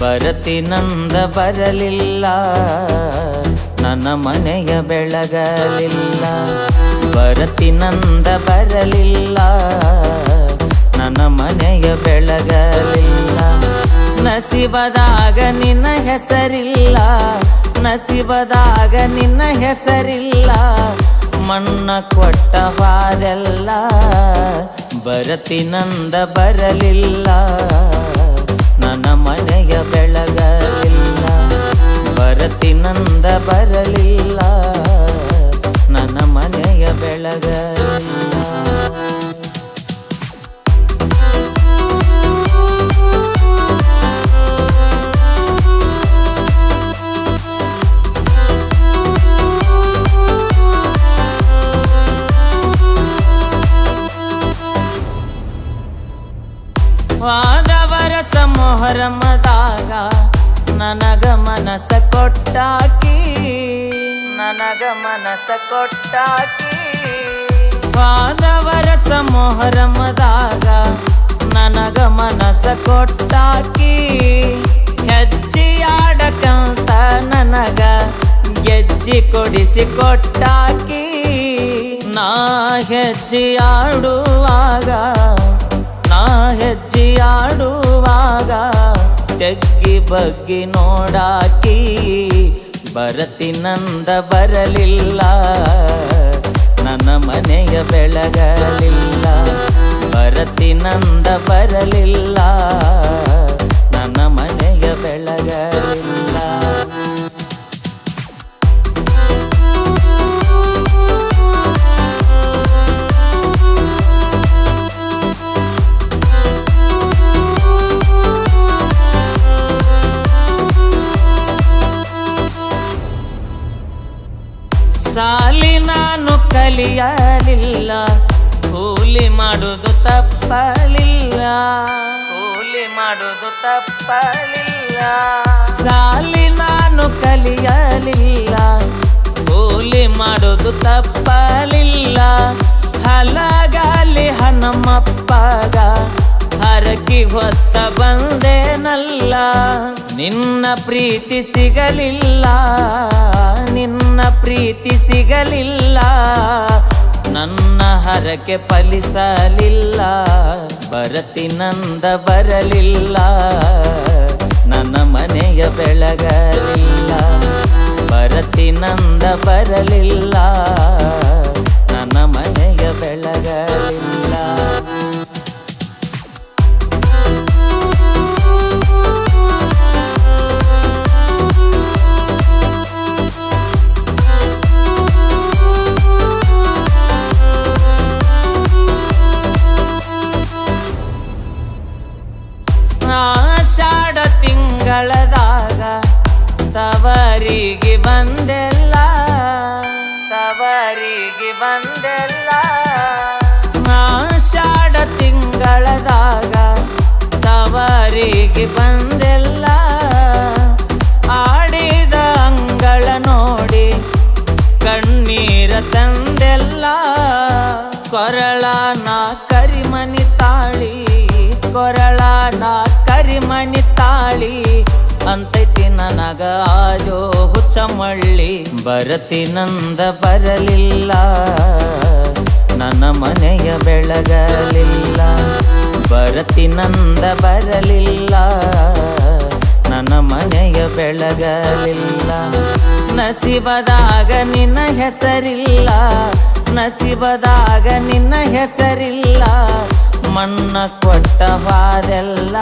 ಬರತಿನಂದ ಬರಲಿಲ್ಲ, ನನ್ನ ಮನೆಯ ಬೆಳಗಲಿಲ್ಲ. ಬರತಿನಂದ ಬರಲಿಲ್ಲ, ನನ್ನ ಮನೆಯ ಬೆಳಗಲಿಲ್ಲ. ನಸೀಬದಾಗ ನಿನ್ನ ಹೆಸರಿಲ್ಲ, ನಸೀಬದಾಗ ನಿನ್ನ ಹೆಸರಿಲ್ಲ. ಮಣ್ಣ ಕೊಟ್ಟ ಹಾದೆಲ್ಲ ಬರತಿನಂದ ಬರಲಿಲ್ಲ, ನನ್ನ ಮನೆಯ ಬೆಳಗಲಿಲ್ಲ. ಬರತಿನಂದ ಬರಲಿಲ್ಲ, ನನ್ನ ಮನೆಯ ಬೆಳಗಲಿಲ್ಲ. ವಾದ ವರಸ ಮೊಹರಮದಾಗ ನನಗ ಮನಸ ಕೊಟ್ಟಾಕಿ, ನನಗ ಮನಸ ಕೊಟ್ಟಾಕಿ. ವಾದ ವರಸ ಮೊಹರಮದಾಗ ನನಗ ಮನಸ ಕೊಟ್ಟಾಕಿ. ಹೆಜ್ಜೆಯಾಡಕಂತ ನನಗ ಗೆಜ್ಜಿ ಕೊಡಿಸಿ ಕೊಟ್ಟಾಕಿ. ನಾ ಹೆಜ್ಜೆಯಾಡುವಾಗ, ನಾ ಹೆಜ್ಜೆಯಾಡುವಾಗ ತೆಗ್ಗಿ ಬಗ್ಗಿ ನೋಡಾಕಿ. ಬರತಿನಂದ ಬರಲಿಲ್ಲ, ನನ್ನ ಮನೆಯ ಬೆಳಗಲಿಲ್ಲ. ಬರತಿನಂದ ಬರಲಿಲ್ಲ, ನನ್ನ ಮನೆಯ ಬೆಳಗಲಿಲ್ಲ. ಸಾಲಿ ನಾನು ಕಲಿಯಲಿಲ್ಲ, ಕೂಲಿ ಮಾಡುವುದು ತಪ್ಪಲಿಲ್ಲ, ಕೂಲಿ ಮಾಡುವುದು ತಪ್ಪಲಿಲ್ಲ. ಸಾಲಿ ನಾನು ಕಲಿಯಲಿಲ್ಲ, ಕೂಲಿ ಮಾಡುವುದು ತಪ್ಪಲಿಲ್ಲ. ಹಲಗಾಲಿ ಹನುಮಪ್ಪಗ ಹರಕಿ ಹೊತ್ತ ಬಂದೇನಲ್ಲ. ನಿನ್ನ ಪ್ರೀತಿ ಸಿಗಲಿಲ್ಲ, ನಿನ್ನ ಪ್ರೀತಿ ಸಿಗಲಿಲ್ಲ. ನನ್ನ ಹರಕೆ ಫಲಿಸಲಿಲ್ಲ. ಬರತಿನಂದ ಬರಲಿಲ್ಲ, ನನ್ನ ಮನೆಯ ಬೆಳಗಲಿಲ್ಲ. ಬರತಿನಂದ ಬರಲಿಲ್ಲ, ನನ್ನ ಮನೆಯ ಬೆಳಗಲಿಲ್ಲ. ಆಷಾಢ ತಿಂಗಳದಾಗ ತವರಿಗೆ ಬಂದೆಲ್ಲ, ತವರಿಗೆ ಬಂದೆಲ್ಲ. ಆಷಾಢ ತಿಂಗಳದಾಗ ತವರಿಗೆ ಬಂದೆಲ್ಲ. ಆಡಿದ ಅಂಗಳ ನೋಡಿ ಕಣ್ಣೀರ ತಂದೆಲ್ಲ. ಕೊರಳ ನಾ ಕರಿಮನಿ ತಾಳಿ, ಕೊರಳ ನಾ ಕರಿಮಣಿ ತಾಳಿ. ಅಂತೈತಿ ನನಗ ಆಜೋ ಹುಚ್ಚ ಮಳ್ಳಿ. ಬರತಿನಂದ ಬರಲಿಲ್ಲ, ನನ್ನ ಮನೆಯ ಬೆಳಗಲಿಲ್ಲ. ಬರತಿನಂದ ಬರಲಿಲ್ಲ, ನನ್ನ ಮನೆಯ ಬೆಳಗಲಿಲ್ಲ. ನಸೀಬದಾಗ ನಿನ್ನ ಹೆಸರಿಲ್ಲ, ನಸೀಬದಾಗ ನಿನ್ನ ಹೆಸರಿಲ್ಲ. ಮಣ್ಣ ಕೊಟ್ಟ ಹಾದೆಲ್ಲ